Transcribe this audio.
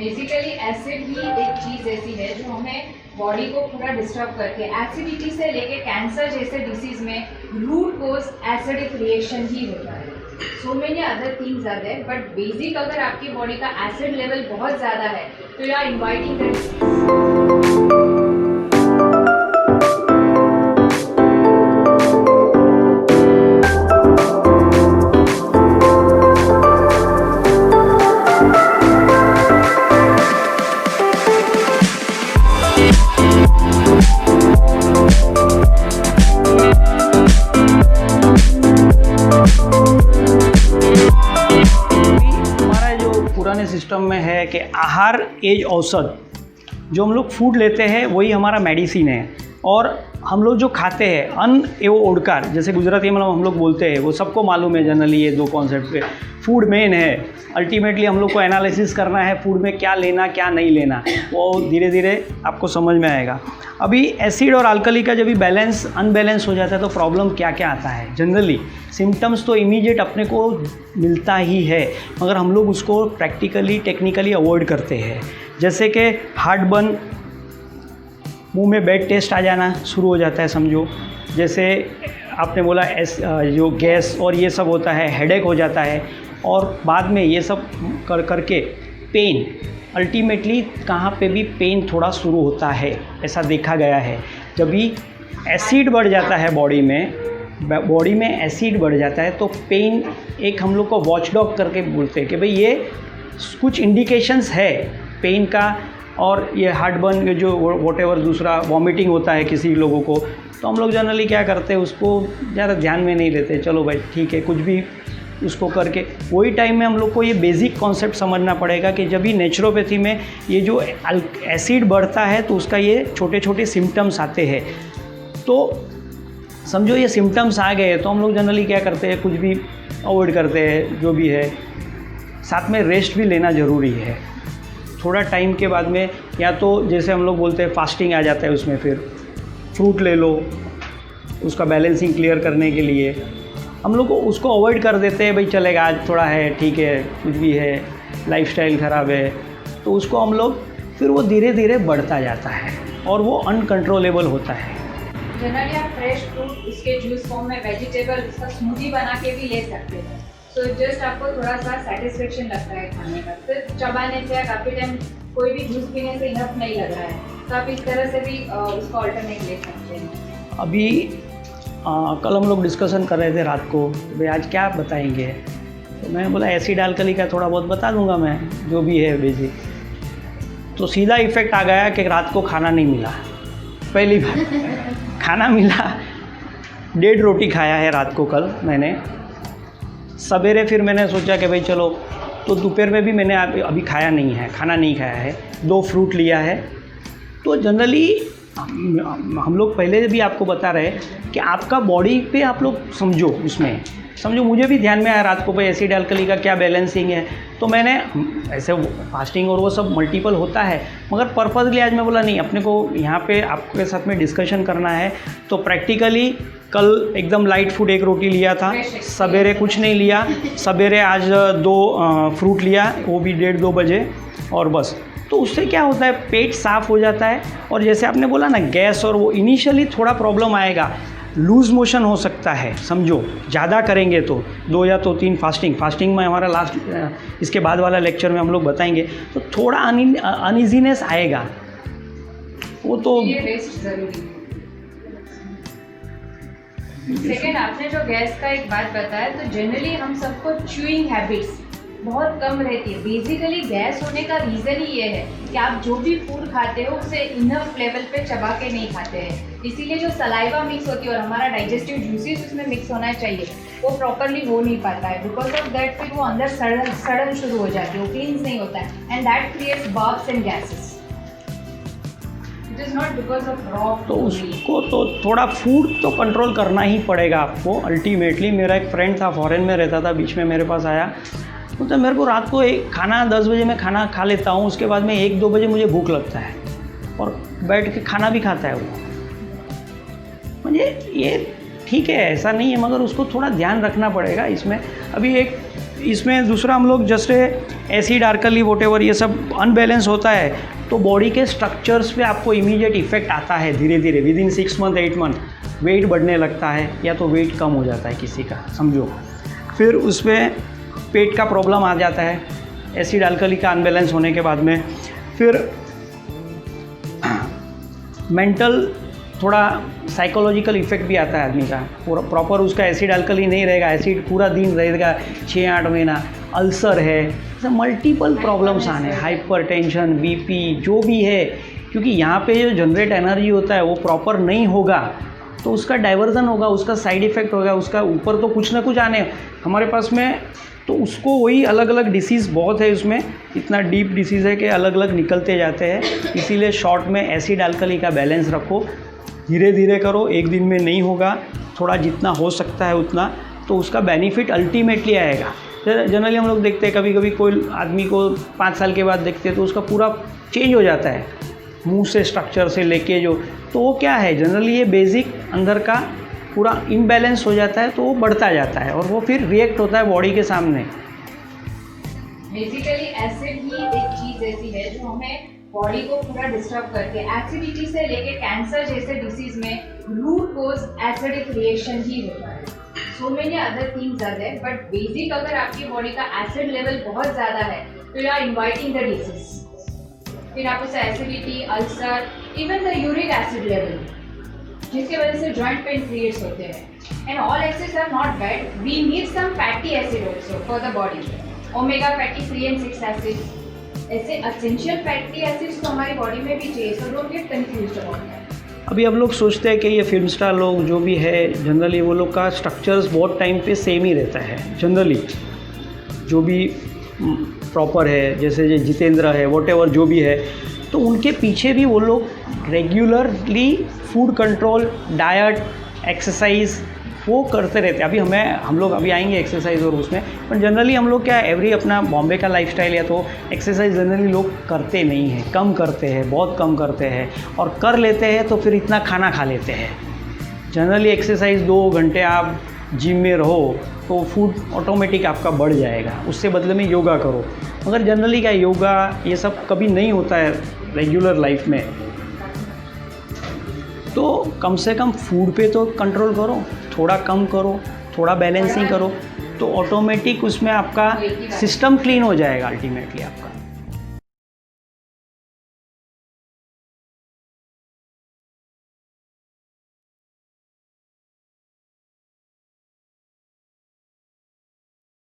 Basically acid ही एक चीज़ ऐसी है जो हमें बॉडी को पूरा डिस्टर्ब करके एसिडिटी से लेके कैंसर जैसे डिसीज में रूट कोज एसिडिक रिएक्शन ही होता है। So many other things are there, but basic अगर आपकी बॉडी का एसिड लेवल बहुत ज़्यादा है तो you are inviting the disease. System में है कि आहार एज औषध, जो हम लोग फूड लेते हैं वही हमारा मेडिसिन है। और हम लोग जो खाते हैं अन्न एवं ओडकार, जैसे गुजराती में हम लोग बोलते हैं, वो सबको मालूम है जनरली ये दो कॉन्सेप्ट पे। फूड मेन है, अल्टीमेटली हम लोग को एनालिसिस करना है फूड में क्या लेना क्या नहीं लेना, वो धीरे धीरे आपको समझ में आएगा। अभी एसिड और अल्कली का जब भी बैलेंस अनबैलेंस हो जाता है तो प्रॉब्लम क्या क्या आता है। जनरली सिम्टम्स तो इमीडिएट अपने को मिलता ही है, मगर हम लोग उसको प्रैक्टिकली टेक्निकली अवॉइड करते हैं। जैसे कि हार्ट बर्न, मुंह में बैड टेस्ट आ जाना शुरू हो जाता है समझो। जैसे आपने बोला जो गैस और ये सब होता है, हेडेक हो जाता है, और बाद में ये सब करके पेन, अल्टीमेटली कहाँ पे भी पेन थोड़ा शुरू होता है, ऐसा देखा गया है। जब भी एसिड बढ़ जाता है बॉडी में एसिड बढ़ जाता है तो पेन एक हम लोग को वॉचडॉग करके बोलते हैं कि भाई ये कुछ इंडिकेशंस है पेन का। और ये हार्ट बर्न जो वॉटेवर दूसरा वॉमिटिंग होता है किसी लोगों को, तो हम लोग जनरली क्या करते हैं, उसको ज़्यादा ध्यान में नहीं लेते, चलो भाई ठीक है कुछ भी उसको करके। वही टाइम में हम लोग को ये बेसिक कॉन्सेप्ट समझना पड़ेगा कि जब भी नेचुरोपैथी में ये जो एसिड बढ़ता है तो उसका ये छोटे छोटे सिम्टम्स आते हैं। तो समझो ये सिम्टम्स आ गए तो हम लोग जनरली क्या करते हैं, कुछ भी अवॉइड करते हैं जो भी है। साथ में रेस्ट भी लेना ज़रूरी है। थोड़ा टाइम के बाद में या तो जैसे हम लोग बोलते हैं फास्टिंग आ जाता है उसमें, फिर फ्रूट ले लो उसका बैलेंसिंग क्लियर करने के लिए। हम लोग उसको अवॉइड कर देते हैं, भाई चलेगा आज थोड़ा है ठीक है, कुछ भी है, लाइफस्टाइल ख़राब है, तो उसको हम लोग फिर वो धीरे धीरे बढ़ता जाता है और वो अनकंट्रोलेबल होता है। जनरली आप फ्रेश फ्रूट उसके जूस फॉर्म में वेजिटेबल उसका स्मूदी बना के भी ले सकते हैं। तो जस्ट आपको थोड़ा सा सेटिस्फेक्शन लगता है खाने का, फिर चबाने से या काफ़ी टाइम कोई भी जूस पीने से इनफ नहीं लग रहा है, तो आप इस तरह से भी उसको अल्टरनेट ले सकते हैं। अभी कल हम लोग डिस्कशन कर रहे थे रात को, भाई आज क्या बताएंगे, तो मैं बोला एसिड अल्कली का थोड़ा बहुत बता दूंगा मैं, जो भी है बेसिक। तो सीधा इफेक्ट आ गया कि रात को खाना नहीं मिला। पहली बार खाना मिला, 1.5 रोटी खाया है रात को कल मैंने। सवेरे फिर मैंने सोचा कि भाई चलो, तो दोपहर में भी मैंने अभी खाया नहीं है, खाना नहीं खाया है, 2 फ्रूट लिया है। तो जनरली हम लोग पहले भी आपको बता रहे कि आपका बॉडी पे आप लोग समझो मुझे भी ध्यान में आया रात को भाई एसिड अल्कली का क्या बैलेंसिंग है। तो मैंने ऐसे फास्टिंग और वो सब मल्टीपल होता है, मगर पर्पजली आज मैं बोला नहीं, अपने को यहाँ पे आपके साथ में डिस्कशन करना है। तो प्रैक्टिकली कल एकदम लाइट फूड 1 रोटी लिया था, सवेरे कुछ नहीं लिया, सवेरे आज 2 फ्रूट लिया, वो भी 1:30-2 बजे, और बस। तो उससे क्या होता है, पेट साफ़ हो जाता है। और जैसे आपने बोला ना गैस, और वो इनिशियली थोड़ा प्रॉब्लम आएगा, लूज़ मोशन हो सकता है समझो, ज़्यादा करेंगे तो 2 या तो 3 फास्टिंग में हमारा लास्ट इसके बाद वाला लेक्चर में हम लोग बताएंगे, तो थोड़ा अनइजीनेस आएगा, वो तो ये रेस्ट जरूरी है। सेकेंड, आपने जो गैस का एक बात बताया, तो जनरली हम सबको च्यूइंग हैबिट्स बहुत कम रहती है। बेसिकली गैस होने का रीज़न ही ये है कि आप जो भी फूड खाते हो उसे इनफ लेवल पे चबा के नहीं खाते हैं, इसीलिए जो सलाइवा मिक्स होती है और हमारा डाइजेस्टिव जूसेस उसमें मिक्स होना चाहिए वो प्रॉपरली हो नहीं पाता है। बिकॉज ऑफ दैट फिर वो अंदर सड़न शुरू हो जाती है, वो क्लींस नहीं होता है, and that creates burps and gases. It is not because of raw. तो उसको तो थोड़ा फूड तो कंट्रोल करना ही पड़ेगा आपको अल्टीमेटली। मेरा एक फ्रेंड था, फॉरेन में रहता था, बीच में मेरे पास आया, तो मेरे को रात को खाना 10 बजे मैं खाना खा लेता हूँ, उसके बाद में 1-2 बजे मुझे भूख लगता है और बैठ के खाना भी खाता है वो। मुझे ये ठीक है, ऐसा नहीं है, मगर उसको थोड़ा ध्यान रखना पड़ेगा इसमें। अभी एक इसमें दूसरा हम लोग जैसे एसिड आर्कली वोटेवर ये सब अनबैलेंस होता है तो बॉडी के स्ट्रक्चर्स पे आपको इमीडिएट इफेक्ट आता है धीरे धीरे within 6 month 8 month weight बढ़ने लगता है या तो वेट कम हो जाता है किसी का समझो, फिर उसमें पेट का प्रॉब्लम आ जाता है एसिड अल्कली का अनबैलेंस होने के बाद में, फिर मेंटल थोड़ा साइकोलॉजिकल इफेक्ट भी आता है आदमी का, पूरा प्रॉपर उसका एसिड अल्कली नहीं रहेगा, एसिड पूरा दिन रहेगा 6-8 महीना, अल्सर है, ऐसे मल्टीपल प्रॉब्लम्स आने, हाइपरटेंशन, बीपी जो भी है, क्योंकि यहाँ पे जो जनरेट एनर्जी होता है वो प्रॉपर नहीं होगा तो उसका डाइवर्जन होगा, उसका साइड इफ़ेक्ट होगा, उसका ऊपर तो कुछ ना कुछ आने हमारे पास में, तो उसको वही अलग अलग डिसीज़ बहुत है उसमें, इतना डीप डिसीज़ है कि अलग अलग निकलते जाते हैं। इसीलिए शॉर्ट में एसिड अल्कली का बैलेंस रखो, धीरे धीरे करो, एक दिन में नहीं होगा, थोड़ा जितना हो सकता है उतना, तो उसका बेनिफिट अल्टीमेटली आएगा। जनरली हम लोग देखते हैं कभी कभी कोई आदमी को 5 साल के बाद देखते हैं तो उसका पूरा चेंज हो जाता है, मुंह से स्ट्रक्चर से लेके जो, तो वो क्या है जनरली ये बेसिक अंदर का पूरा इम्बैलेंस हो जाता है तो वो बढ़ता जाता है और वो फिर रिएक्ट होता है बॉडी के सामने। बेसिकली एसिड ही एक चीज ऐसी है जो हमें बॉडी को पूरा डिस्टर्ब करके, एसिडिटी से लेके कैंसर जैसे डिसीज में रूट कोज एसिडिक रिएक्शन ही होता है। So many other things are there, but basic अगर आपकी बॉडी का एसिड लेवल बहुत ज़्यादा है तो you are inviting the disease, फिर आप उसे acidity, ulcer, even the uric acid level, जिसके वजह से जॉइंट पेन क्रिएट्स होते हैं। And all acids are not bad, we need some fatty acid also for the body, omega fatty 3 and 6 acids, ऐसे essential fatty acids तो हमारी body में भी चाहिए, so don't get confused about that. अभी हम लोग सोचते हैं कि ये फिल्म स्टार लोग जो भी है जनरली वो लोग का स्ट्रक्चर्स बहुत टाइम पे सेम ही रहता है, जनरली जो भी प्रॉपर है, जैसे जितेंद्र है, वॉटेवर जो भी है, तो उनके पीछे भी वो लोग regularly food control, diet, exercise वो करते रहते हैं। अभी हम लोग अभी आएंगे एक्सरसाइज और उसमें, पर जनरली हम लोग क्या एवरी अपना बॉम्बे का लाइफस्टाइल है तो एक्सरसाइज जनरली लोग करते नहीं हैं, कम करते हैं, बहुत कम करते हैं, और कर लेते हैं तो फिर इतना खाना खा लेते हैं। जनरली एक्सरसाइज 2 घंटे आप जिम में रहो तो फूड ऑटोमेटिक आपका बढ़ जाएगा, उससे बदले में योगा करो। मगर जनरली क्या योगा ये सब कभी नहीं होता है रेगुलर लाइफ में, तो कम से कम फूड पे तो कंट्रोल करो, थोड़ा कम करो, थोड़ा बैलेंसिंग करो, तो ऑटोमेटिक उसमें आपका सिस्टम क्लीन हो जाएगा अल्टीमेटली आपका।